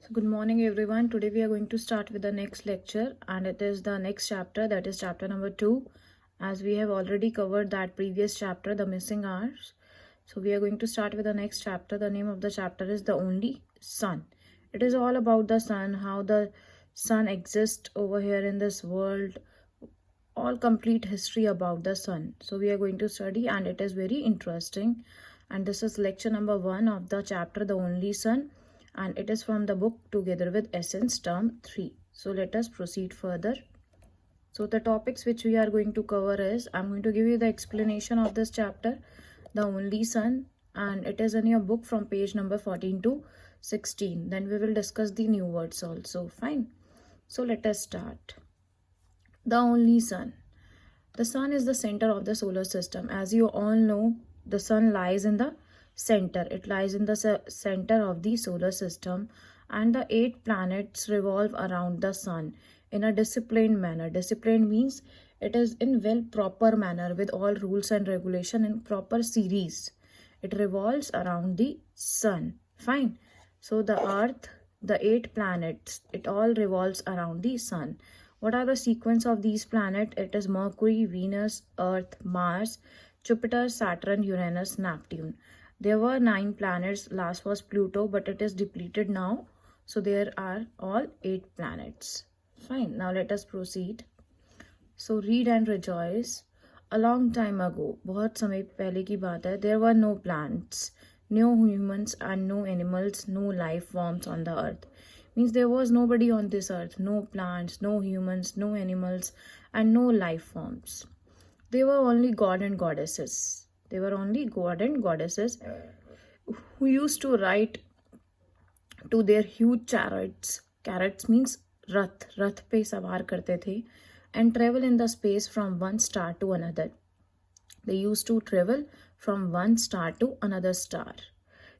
So good morning everyone. Today we are going to start with the next lecture and it is the next chapter, that is chapter number 2, as we have already covered that previous chapter, the missing hours. So we are going to start with the next chapter. The name of the chapter is The Only Sun. It is all about the sun, how the sun exists over here in this world, all complete history about the sun. So we are going to study and it is very interesting. And this is lecture number 1 of the chapter The Only Sun, and it is from the book Together with Essence term 3. So let us proceed further. So the topics which we are going to cover is, I'm going to give you the explanation of this chapter, The Only Sun, and it is in your book from page number 14 to 16. Then we will discuss the new words also. Fine. So let us start. The Only Sun. The sun is the center of the solar system. As you all know, the sun lies in the center. It lies in the center of the solar system, and the 8 planets revolve around the sun in a disciplined manner. Disciplined means it is in well proper manner with all rules and regulation in proper series. It revolves around the sun. Fine. So the earth, the 8 planets, it all revolves around the sun. What are the sequence of these planets? It is Mercury, Venus, Earth, Mars, Jupiter, Saturn, Uranus, Neptune. There were 9 planets. Last was Pluto, but it is depleted now. So there are all 8 planets. Fine. Now let us proceed. So read and rejoice. A long time ago, बहुत समय पहले की बात है, there were no plants, no humans and no animals, no life forms on the earth. Means there was nobody on this earth, no plants, no humans, no animals, and no life forms. They were only god and goddesses. They were only god and goddesses who used to ride to their huge chariots. Chariots means rath. Rath पे सवार करते थे and travel in the space from one star to another. They used to travel from one star to another star.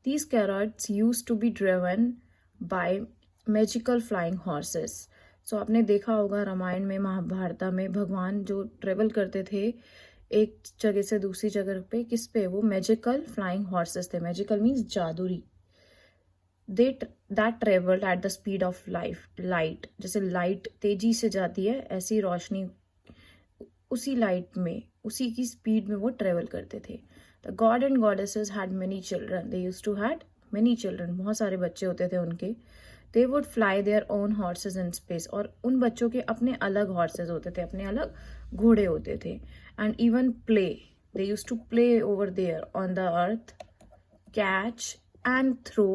These chariots used to be driven by magical flying horses. So आपने देखा होगा रामायण में, महाभारत में भगवान जो travel करते थे एक जगह से दूसरी जगह पे, किस पे? वो मैजिकल फ्लाइंग हॉर्सेस थे. मैजिकल मीन्स जादुरी. That travelled at the speed of light. जैसे लाइट तेजी से जाती है, ऐसी रोशनी उसी लाइट में, उसी की स्पीड में वो ट्रेवल करते थे. The god and goddesses had many children. They used to had many children. बहुत सारे बच्चे होते थे उनके. They would fly their own horses in space. और उन बच्चों के अपने अलग हॉर्सेज होते थे, अपने अलग घोड़े होते थे. And even play, they use to play over there on the earth, catch and throw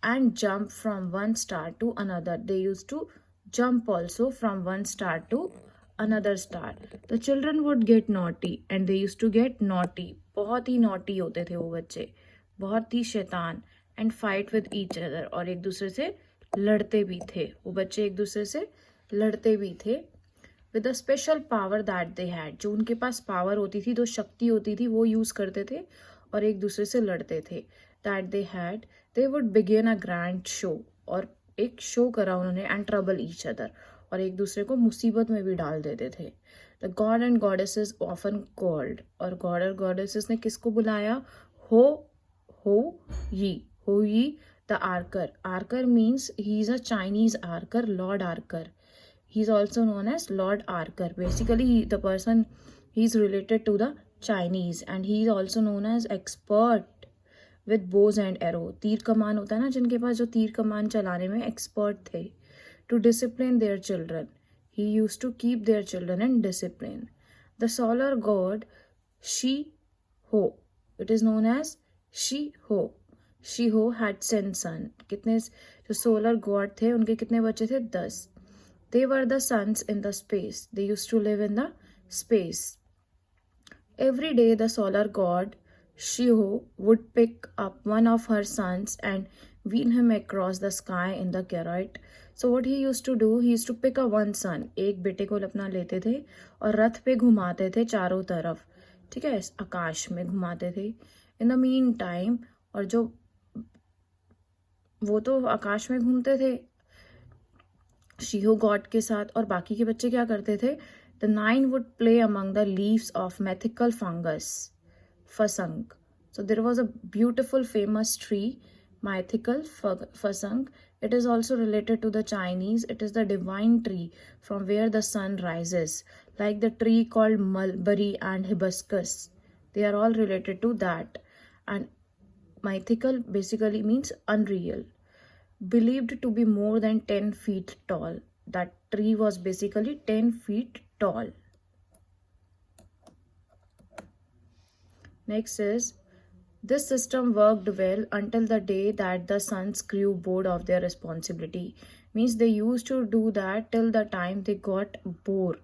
and jump from one star to another. They use to jump also from one star to another star. The children would get naughty and they use to get naughty. बहुत ही naughty होते थे वो बच्चे, बहुत ही शैतान. And fight with each other, और एक दूसरे से लड़ते भी थे. वो बच्चे एक दूसरे से लड़ते भी थे. With a special power that they had. जो उनके पास पावर होती थी, जो शक्ति होती थी, वो यूज करते थे और एक दूसरे से लड़ते थे. That they had, they would begin a grand show. और एक शो करा उन्होंने. एंड ट्रबल ईच अदर, और एक दूसरे को मुसीबत में भी डाल देते थे. The god and goddesses often called. और गॉड और गॉडेसेस ने किसको बुलाया? हो ये the Archer. Archer means he is a Chinese Archer, Lord Archer. He is also known as Lord Archer. Basically, the person, he is related to the Chinese, and he is also known as expert with bows and arrow. तीर कमान होता है ना जिनके पास, जो तीर कमान चलाने में expert थे. To discipline their children. He used to keep their children in discipline. The solar god Shi-Ho. It is known as Shi-Ho. Shi-Ho had 10 sons. कितने जो सोलर गॉड थे उनके कितने बच्चे थे? 10. They were the suns in the space. They used to live in the space. Every day the solar god Shi-Ho would pick up one of her sons and wheel him across the sky in the chariot. So what he used to do, he used to pick up one son. एक बेटे को अपना लेते थे और रथ पे घुमाते थे चारों तरफ. ठीक है, आकाश में घुमाते थे. In the meantime, और जो वो तो आकाश में घूमते थे शीहो गॉड के साथ, और बाकी के बच्चे क्या करते थे? The 9 would play among the leaves of mythical fungus, फसंग. So there was a beautiful famous tree mythical Fasang. It is also related to the Chinese. It is the divine tree from where the sun rises, like the tree called mulberry and hibiscus. They are all related to that. And mythical basically means unreal, believed to be more than 10 feet tall. That tree was basically 10 feet tall. Next is, this system worked well until the day that the sons grew bored of their responsibility. Means they used to do that till the time they got bored.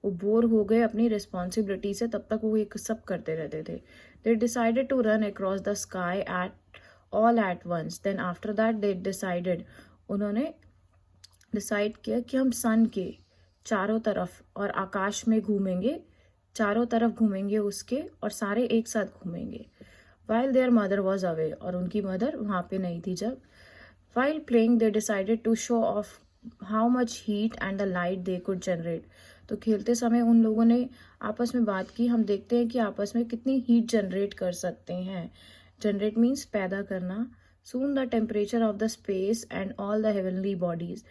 वो bore हो गए अपनी responsibility से, तब तक वो ये सब करते रहते थे. They decided to run across the sky all at once. Then after that they decided, उन्होंने डिसाइड किया कि हम सन के चारों तरफ और आकाश में घूमेंगे, चारों तरफ घूमेंगे उसके, और सारे एक साथ घूमेंगे. While their mother was away, और उनकी मदर वहाँ पे नहीं थी जब. While playing they decided to show off how much heat and the light they could generate. तो खेलते समय उन लोगों ने आपस में बात की, हम देखते हैं कि आपस में कितनी हीट जनरेट कर सकते हैं. जनरेट मीन्स पैदा करना. Soon the temperature of the space and all the heavenly bodies.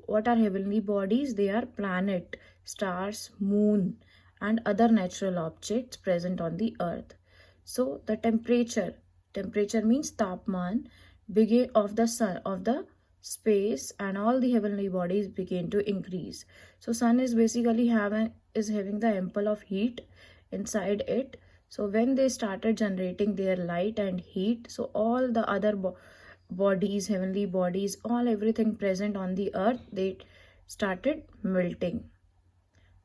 What are heavenly bodies? They are planet, stars, moon and other natural objects present on the earth. So the temperature means tapman, began of the sun, of the space and all the heavenly bodies began to increase. So sun is basically having the ample of heat inside it. So when they started generating their light and heat, so all the other bodies, heavenly bodies, everything present on the earth, they started melting.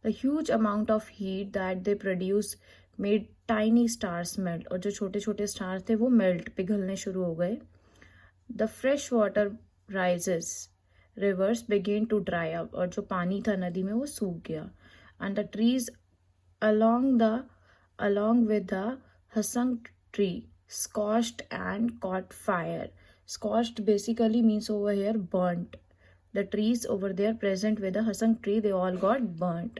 The huge amount of heat that they produce made tiny stars melt, और जो छोटे छोटे star थे वो melt, पिघलने शुरू हो गए. The fresh water rises, rivers began to dry up, और जो पानी था नदी में वो सूख गया. And the trees along with the Hasang tree scorched and caught fire. Scorched basically means over here burnt. The trees over there present with the Hasang tree, they all got burnt.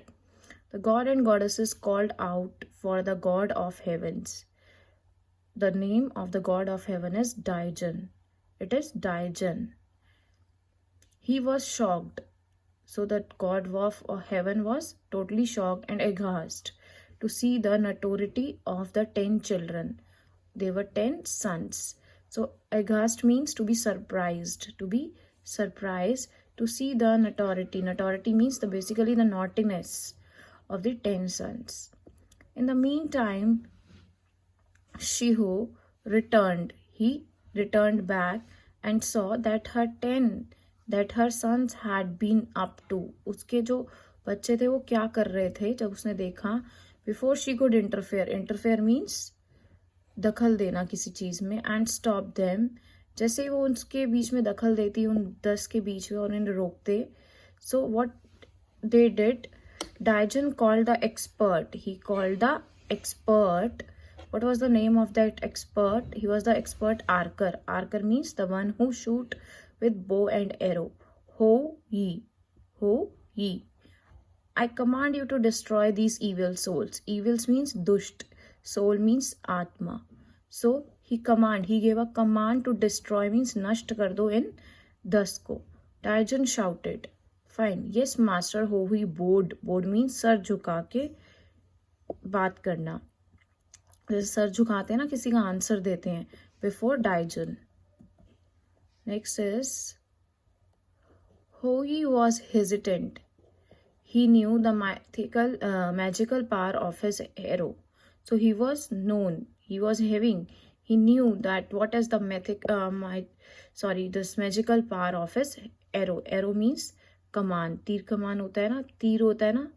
The god and goddesses called out for the god of heavens. The name of the god of heaven is Daijan. It is Daijan. He was shocked. So the god of heaven was totally shocked and aghast to see the notoriety of the 10 children. They were 10 sons. So aghast means to be surprised. To see the notoriety. Notoriety means basically the naughtiness of the 10 sons. In the meantime, Shiho returned. He returned back and saw that her sons had been up to. उसके जो बच्चे थे वो क्या कर रहे थे जब उसने देखा. Before she could interfere means दखल देना किसी चीज में, and stop them. जैसे ही वो उनके बीच में दखल देती, उन 10 के बीच में, और उन्हें रोकते. So what they did, Daijan called the expert. He called the expert. What was the name of that expert? He was the expert archer. Archer means the one who shoot with bow and arrow. Ho Yi. I command you to destroy these evil souls. Evils means dusht. Soul means atma. So he gave a command to destroy means नष्ट कर दो इन 10 को. Daijan shouted. Fine. Yes, master. हो हुई board means sir झुका के बात करना. जैसे सर झुकाते हैं ना, किसी का आंसर देते हैं. Before Daijan. Next is, Hoi was hesitant. He knew the magical power of his arrow. So he was known. He knew that what is the this magical power of his arrow. Arrow means कमान. तीर कमान होता है ना, तीर होता है ना,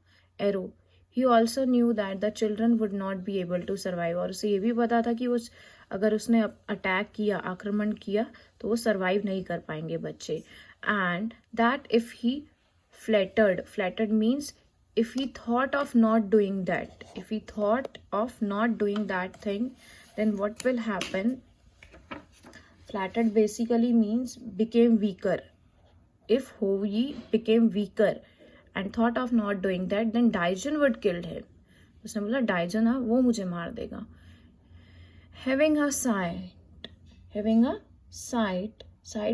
arrow. He also knew that the children would not be able to survive. और उसे ये भी पता था कि अगर उसने अटैक किया, आक्रमण किया, तो वो सर्वाइव नहीं कर पाएंगे बच्चे. And that if he flattered means if he thought of not doing that, thing, then what will happen? Flattered basically means became weaker. If Hoi became weaker and thought of not doing that, then Daijan would kill him. उसने बोला Daijan वो मुझे मार देगा. Having a Sight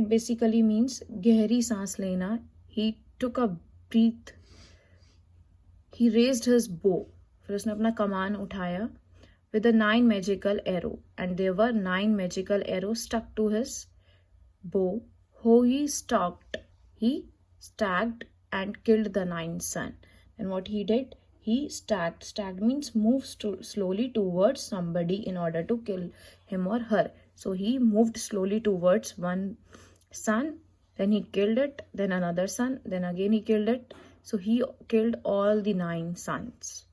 basically means गहरी सांस लेना. He took a breath. He raised his bow. फिर उसने अपना कमान उठाया. With the 9 magical arrow, and there were 9 magical arrows stuck to his bow. How he stacked and killed the 9 sun. And what he did, he stacked. Stacked means move slowly towards somebody in order to kill him or her. So he moved slowly towards one sun, then he killed it, then another sun, then again he killed it. So he killed all the 9 suns.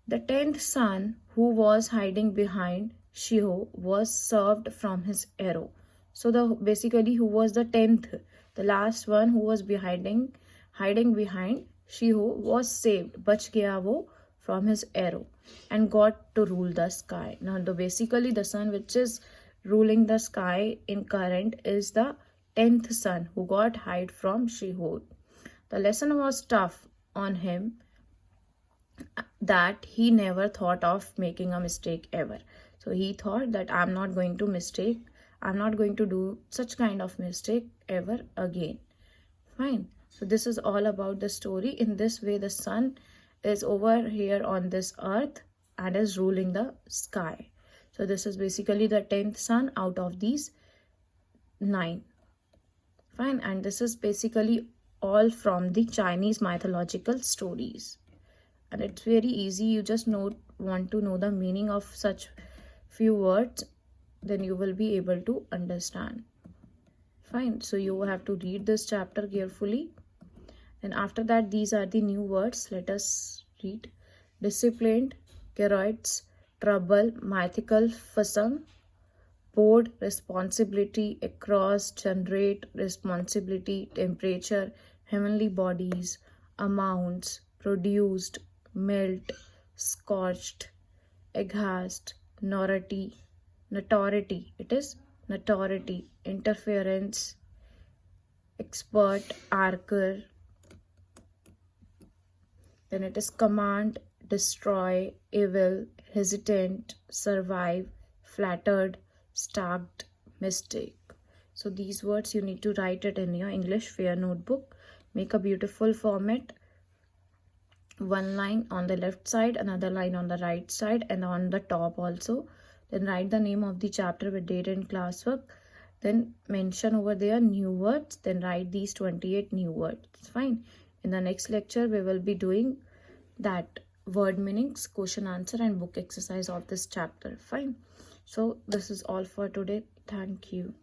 The 10th son, who was hiding behind Shiho, was served from his arrow. So basically who was the 10th, the last one who was hiding behind Shiho was saved, bach gaya wo from his arrow, and got to rule the sky. Now basically the son which is ruling the sky in current is the 10th son who got hide from Shiho. The lesson was tough on him, that he never thought of making a mistake ever. So he thought that I'm not going to do such kind of mistake ever again. Fine. So this is all about the story. In this way, the sun is over here on this earth and is ruling the sky. So this is basically the 10th sun out of these 9. Fine. And this is basically all from the Chinese mythological stories. And it's very easy. You just want to know the meaning of such few words, then you will be able to understand. Fine. So you have to read this chapter carefully. And after that, these are the new words. Let us read. Disciplined, Keroids, trouble, mythical, fasang, board, responsibility, across, generate, responsibility, temperature, heavenly bodies, amounts, produced, melt, scorched, aghast, notoriety, it is notoriety, interference, expert, archer, then it is command, destroy, evil, hesitant, survive, flattered, stacked, mistake. So these words you need to write it in your English fair notebook. Make a beautiful format. One line on the left side, another line on the right side, and on the top also. Then write the name of the chapter with date and classwork. Then mention over there new words. Then write these 28 new words. Fine. In the next lecture, we will be doing that word meanings, question answer, and book exercise of this chapter. Fine. So this is all for today. Thank you.